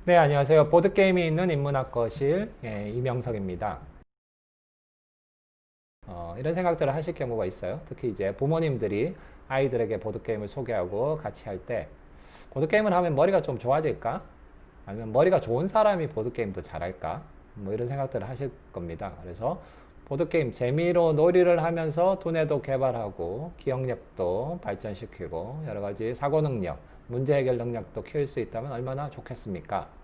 네, 안녕하세요. 보드게임이 있는 인문학 거실 이명석입니다. 이런 생각들을 하실 경우가 있어요. 특히 이제 부모님들이 아이들에게 보드게임을 소개하고 같이 할 때, 보드게임을 하면 머리가 좀 좋아질까? 아니면 머리가 좋은 사람이 보드게임도 잘할까? 뭐 이런 생각들을 하실 겁니다. 그래서 보드게임 재미로 놀이를 하면서 두뇌도 개발하고 기억력도 발전시키고 여러 가지 사고 능력, 문제 해결 능력도 키울 수 있다면 얼마나 좋겠습니까?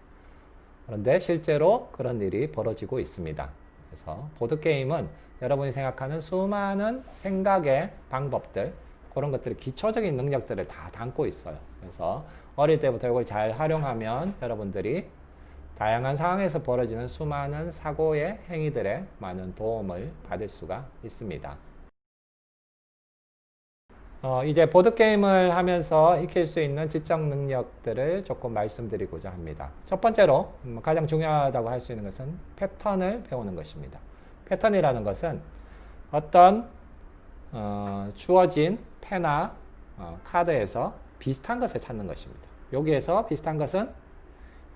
그런데 실제로 그런 일이 벌어지고 있습니다. 그래서 보드게임은 여러분이 생각하는 수많은 생각의 방법들, 그런 것들이 기초적인 능력들을 다 담고 있어요. 그래서 어릴 때부터 이걸 잘 활용하면 여러분들이 다양한 상황에서 벌어지는 수많은 사고의 행위들에 많은 도움을 받을 수가 있습니다. 이제 보드게임을 하면서 익힐 수 있는 지적 능력들을 조금 말씀드리고자 합니다. 첫 번째로 가장 중요하다고 할 수 있는 것은 패턴을 배우는 것입니다. 패턴이라는 것은 어떤 주어진 패나 카드에서 비슷한 것을 찾는 것입니다. 여기에서 비슷한 것은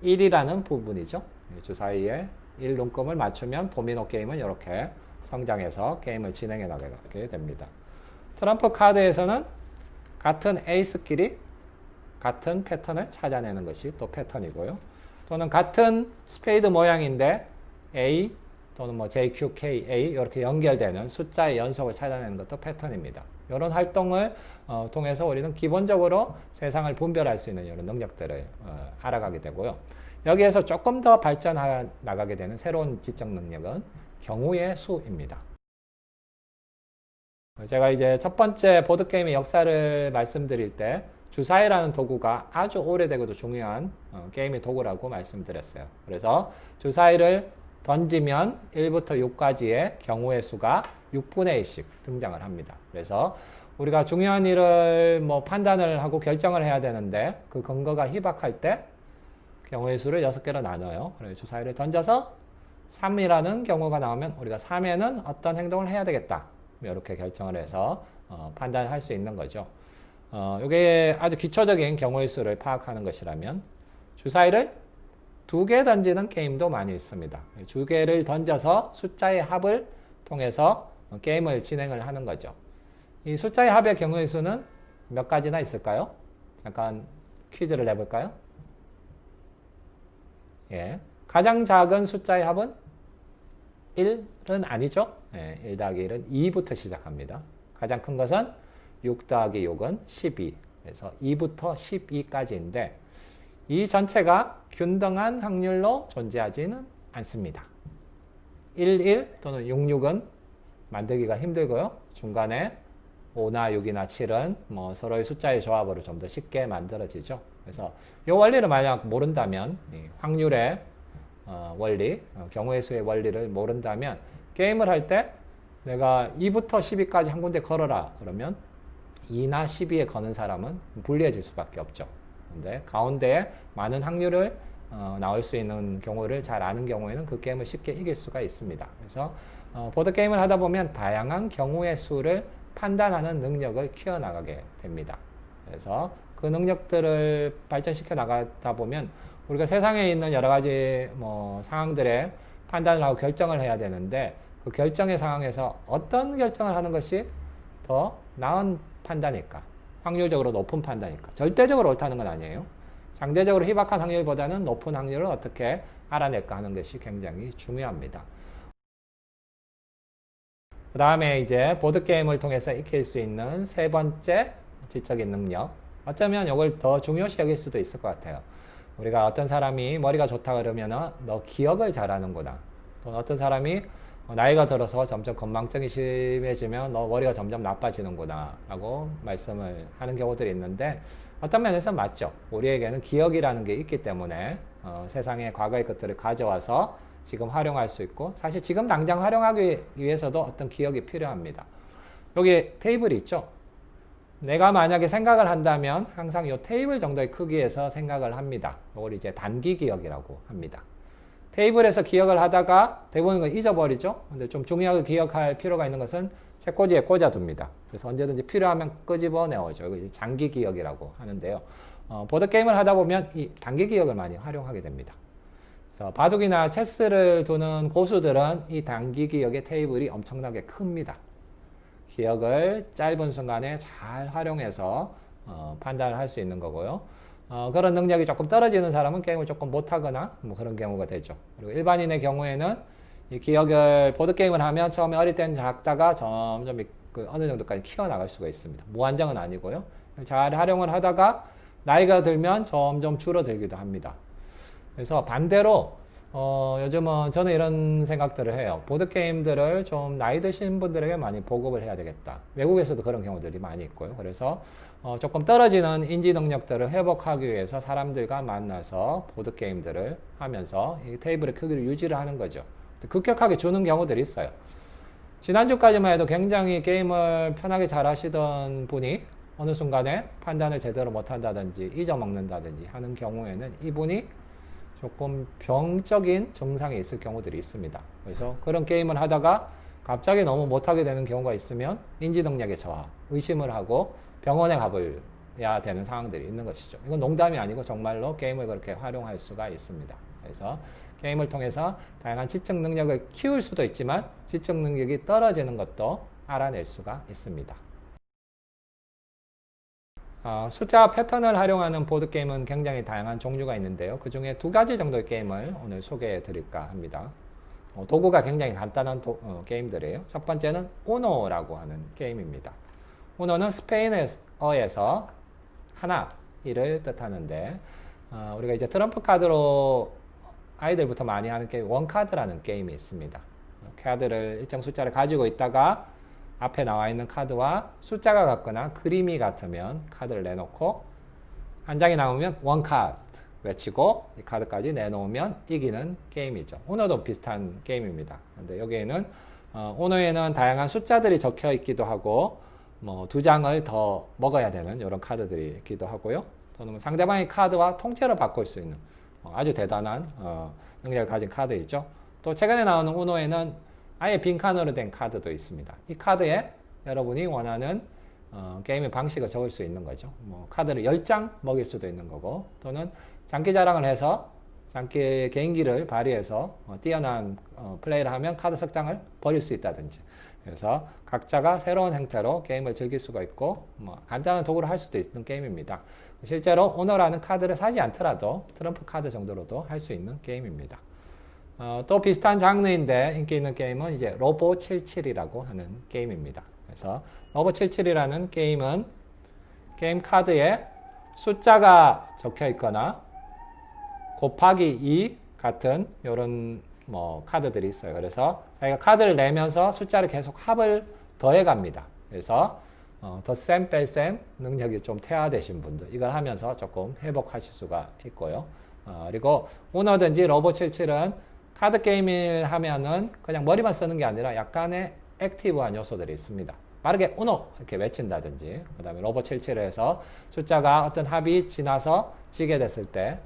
1이라는 부분이죠. 주사위에 1 눈금을 맞추면 도미노 게임은 이렇게 성장해서 게임을 진행해 나가게 됩니다. 트럼프 카드에서는 같은 에이스끼리 같은 패턴을 찾아내는 것이 또 패턴이고요. 또는 같은 스페이드 모양인데 A 또는 뭐 JQKA 이렇게 연결되는 숫자의 연속을 찾아내는 것도 패턴입니다. 이런 활동을 통해서 우리는 기본적으로 세상을 분별할 수 있는 이런 능력들을 알아가게 되고요. 여기에서 조금 더 발전해 나가게 되는 새로운 지적 능력은 경우의 수입니다. 제가 이제 첫 번째 보드게임의 역사를 말씀드릴 때 주사위라는 도구가 아주 오래되고도 중요한 게임의 도구라고 말씀드렸어요. 그래서 주사위를 던지면 1부터 6까지의 경우의 수가 6분의 1씩 등장을 합니다. 그래서 우리가 중요한 일을 뭐 판단을 하고 결정을 해야 되는데 그 근거가 희박할 때 경우의 수를 6개로 나눠요. 그래서 주사위를 던져서 3이라는 경우가 나오면 우리가 3에는 어떤 행동을 해야 되겠다. 이렇게 결정을 해서 판단을 할 수 있는 거죠. 이게 아주 기초적인 경우의 수를 파악하는 것이라면 주사위를 2개 던지는 게임도 많이 있습니다. 2개를 던져서 숫자의 합을 통해서 게임을 진행을 하는 거죠. 이 숫자의 합의 경우의 수는 몇 가지나 있을까요? 잠깐 퀴즈를 내볼까요? 예. 가장 작은 숫자의 합은 1은 아니죠? 예, 1 더하기 1은 2부터 시작합니다. 가장 큰 것은 6 더하기 6은 12. 그래서 2부터 12까지인데 이 전체가 균등한 확률로 존재하지는 않습니다. 1, 1 또는 6, 6은 만들기가 힘들고요. 중간에 5나 6이나 7은 뭐 서로의 숫자의 조합으로 좀 더 쉽게 만들어지죠. 그래서 이 원리를 만약 모른다면 확률의 원리, 경우의 수의 원리를 모른다면 게임을 할 때 내가 2부터 12까지 한 군데 걸어라 그러면 2나 12에 거는 사람은 불리해질 수밖에 없죠. 근데 가운데에 많은 확률을 나올 수 있는 경우를 잘 아는 경우에는 그 게임을 쉽게 이길 수가 있습니다. 그래서 보드게임을 하다 보면 다양한 경우의 수를 판단하는 능력을 키워나가게 됩니다. 그래서 그 능력들을 발전시켜 나가다 보면 우리가 세상에 있는 여러 가지 상황들에 판단을 하고 결정을 해야 되는데 그 결정의 상황에서 어떤 결정을 하는 것이 더 나은 판단일까? 확률적으로 높은 판단일까? 절대적으로 옳다는 건 아니에요. 상대적으로 희박한 확률보다는 높은 확률을 어떻게 알아낼까 하는 것이 굉장히 중요합니다. 그 다음에 이제 보드게임을 통해서 익힐 수 있는 세 번째 지적인 능력. 어쩌면 이걸 더 중요시 여길 수도 있을 것 같아요. 우리가 어떤 사람이 머리가 좋다 그러면 너 기억을 잘하는구나. 또 어떤 사람이 나이가 들어서 점점 건망증이 심해지면 너 머리가 점점 나빠지는구나 라고 말씀을 하는 경우들이 있는데 어떤 면에서 맞죠. 우리에게는 기억이라는 게 있기 때문에 세상의 과거의 것들을 가져와서 지금 활용할 수 있고 사실 지금 당장 활용하기 위해서도 어떤 기억이 필요합니다. 여기 테이블이 있죠. 내가 만약에 생각을 한다면 항상 이 테이블 정도의 크기에서 생각을 합니다. 이걸 이제 단기 기억이라고 합니다. 테이블에서 기억을 하다가 대부분 건 잊어버리죠. 근데 좀 중요하게 기억할 필요가 있는 것은 책꽂이에 꽂아둡니다. 그래서 언제든지 필요하면 끄집어 내오죠. 이거 장기 기억이라고 하는데요. 보드게임을 하다 보면 이 단기 기억을 많이 활용하게 됩니다. 그래서 바둑이나 체스를 두는 고수들은 이 단기 기억의 테이블이 엄청나게 큽니다. 기억을 짧은 순간에 잘 활용해서 판단을 할 수 있는 거고요. 그런 능력이 조금 떨어지는 사람은 게임을 조금 못하거나 뭐 그런 경우가 되죠. 그리고 일반인의 경우에는 이 기억을 보드게임을 하면 처음에 어릴 때는 작다가 점점 그 어느 정도까지 키워나갈 수가 있습니다. 무한정은 아니고요. 잘 활용을 하다가 나이가 들면 점점 줄어들기도 합니다. 그래서 반대로 요즘은 저는 이런 생각들을 해요. 보드게임들을 좀 나이 드신 분들에게 많이 보급을 해야 되겠다. 외국에서도 그런 경우들이 많이 있고요. 그래서 조금 떨어지는 인지 능력들을 회복하기 위해서 사람들과 만나서 보드게임들을 하면서 이 테이블의 크기를 유지를 하는 거죠. 급격하게 주는 경우들이 있어요. 지난주까지만 해도 굉장히 게임을 편하게 잘 하시던 분이 어느 순간에 판단을 제대로 못한다든지 잊어먹는다든지 하는 경우에는 이분이 조금 병적인 증상이 있을 경우들이 있습니다. 그래서 그런 게임을 하다가 갑자기 너무 못하게 되는 경우가 있으면 인지능력의 저하, 의심을 하고 병원에 가봐야 되는 상황들이 있는 것이죠. 이건 농담이 아니고 정말로 게임을 그렇게 활용할 수가 있습니다. 그래서 게임을 통해서 다양한 지적 능력을 키울 수도 있지만 지적 능력이 떨어지는 것도 알아낼 수가 있습니다. 숫자 패턴을 활용하는 보드게임은 굉장히 다양한 종류가 있는데요. 그 중에 두 가지 정도의 게임을 오늘 소개해 드릴까 합니다. 도구가 굉장히 간단한 게임들이에요. 첫 번째는 우노라고 하는 게임입니다. 우노는 스페인어에서 하나, 일을 뜻하는데 우리가 이제 트럼프 카드로 아이들부터 많이 하는 게임 원카드라는 게임이 있습니다. 카드를 일정 숫자를 가지고 있다가 앞에 나와 있는 카드와 숫자가 같거나 그림이 같으면 카드를 내놓고 한 장이 나오면 원카드 외치고 이 카드까지 내놓으면 이기는 게임이죠. 우노도 비슷한 게임입니다. 근데 여기에는 우노에는 다양한 숫자들이 적혀 있기도 하고 뭐 두 장을 더 먹어야 되는 이런 카드들이 있기도 하고요. 또는 상대방의 카드와 통째로 바꿀 수 있는 아주 대단한 능력을 가진 카드 있죠. 또 최근에 나오는 우노에는 아예 빈칸으로 된 카드도 있습니다. 이 카드에 여러분이 원하는 게임의 방식을 적을 수 있는 거죠. 뭐 카드를 10장 먹일 수도 있는 거고 또는 장기 자랑을 해서 장기 개인기를 발휘해서 뛰어난 플레이를 하면 카드 석 장을 버릴 수 있다든지 그래서 각자가 새로운 형태로 게임을 즐길 수가 있고 뭐 간단한 도구를 할 수도 있는 게임입니다. 실제로 오너라는 카드를 사지 않더라도 트럼프 카드 정도로도 할 수 있는 게임입니다. 또 비슷한 장르인데 인기 있는 게임은 이제 로보77이라고 하는 게임입니다. 그래서 로보77이라는 게임은 게임 카드에 숫자가 적혀 있거나 곱하기 2 같은 이런 뭐 카드들이 있어요. 그래서 자기가 카드를 내면서 숫자를 계속 합을 더해 갑니다. 그래서 덧셈 뺄셈 능력이 좀 퇴화되신 분들 이걸 하면서 조금 회복하실 수가 있고요. 그리고 우노든지 로보77은 카드 게임을 하면은 그냥 머리만 쓰는 게 아니라 약간의 액티브한 요소들이 있습니다. 빠르게 우노 이렇게 외친다든지 그 다음에 로보77에서 숫자가 어떤 합이 지나서 지게 됐을 때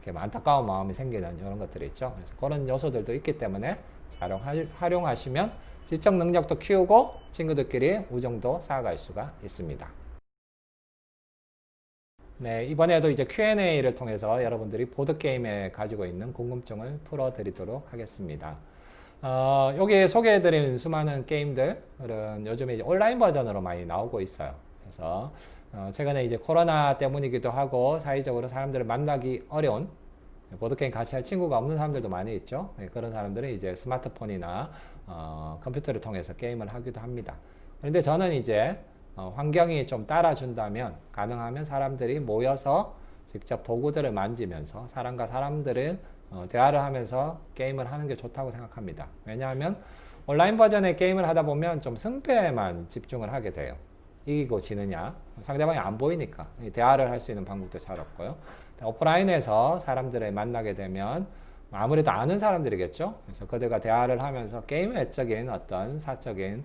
이렇게 안타까운 마음이 생기는 이런 것들이 있죠. 그래서 그런 요소들도 있기 때문에 잘 활용하시면 지적 능력도 키우고 친구들끼리 우정도 쌓아갈 수가 있습니다. 네, 이번에도 이제 Q&A를 통해서 여러분들이 보드게임에 가지고 있는 궁금증을 풀어드리도록 하겠습니다. 여기 소개해드린 수많은 게임들은 요즘에 이제 온라인 버전으로 많이 나오고 있어요. 그래서 최근에 이제 코로나 때문이기도 하고 사회적으로 사람들을 만나기 어려운 보드게임 같이 할 친구가 없는 사람들도 많이 있죠. 네, 그런 사람들은 이제 스마트폰이나 컴퓨터를 통해서 게임을 하기도 합니다. 그런데 저는 이제 환경이 좀 따라준다면 가능하면 사람들이 모여서 직접 도구들을 만지면서 사람과 사람들을 대화를 하면서 게임을 하는 게 좋다고 생각합니다. 왜냐하면 온라인 버전의 게임을 하다 보면 좀 승패에만 집중을 하게 돼요. 이기고 지느냐 상대방이 안 보이니까 대화를 할 수 있는 방법도 잘 없고요. 오프라인에서 사람들을 만나게 되면 아무래도 아는 사람들이겠죠. 그래서 그들과 대화를 하면서 게임 외적인 어떤 사적인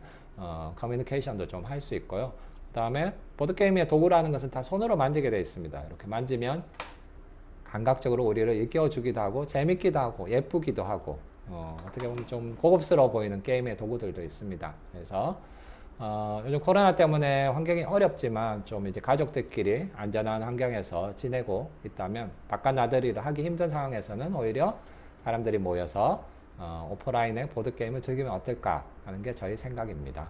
커뮤니케이션도 좀 할 수 있고요. 그 다음에 보드게임의 도구라는 것은 다 손으로 만지게 되어 있습니다. 이렇게 만지면 감각적으로 우리를 일깨워주기도 하고 재밌기도 하고 예쁘기도 하고 어떻게 보면 좀 고급스러워 보이는 게임의 도구들도 있습니다. 그래서 요즘 코로나 때문에 환경이 어렵지만 좀 이제 가족들끼리 안전한 환경에서 지내고 있다면 바깥 나들이를 하기 힘든 상황에서는 오히려 사람들이 모여서 오프라인의 보드게임을 즐기면 어떨까 하는 게 저희 생각입니다.